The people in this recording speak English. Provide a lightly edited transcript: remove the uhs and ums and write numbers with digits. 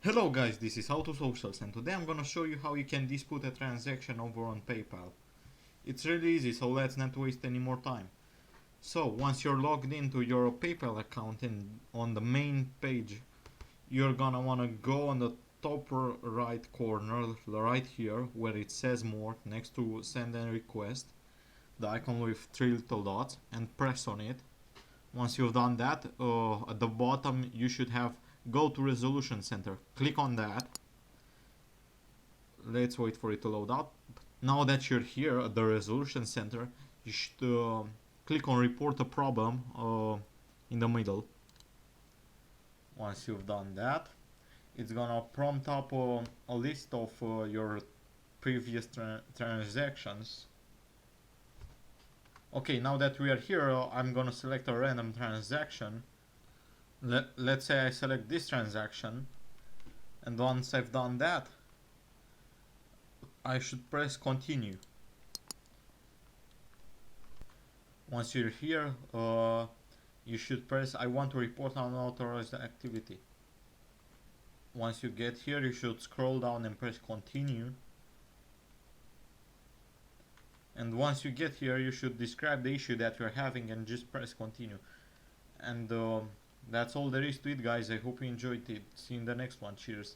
Hello guys, this is Autosocials and today I'm gonna show you how you can dispute a transaction over on PayPal. It's really easy, so let's not waste any more time. So once you're logged into your PayPal account and on the main page, you're gonna wanna go on the top right corner, right here, where it says more, next to send and request, the icon with three little dots, and press on it. Once you've done that, at the bottom you should have go to resolution center. Click on that. Let's wait for it to load up. Now that you're here at the resolution center, you should click on report a problem in the middle. Once you've done that, it's gonna prompt up a list of your previous transactions. Okay, now that we are here, I'm gonna select a random transaction. Let's say I select this transaction, and once I've done that, I should press continue. Once you're here, you should press I want to report unauthorized activity. Once you get here, you should scroll down and press continue. And once you get here, you should describe the issue that you're having and just press continue. And that's all there is to it, guys. I hope you enjoyed it. See you in the next one. Cheers.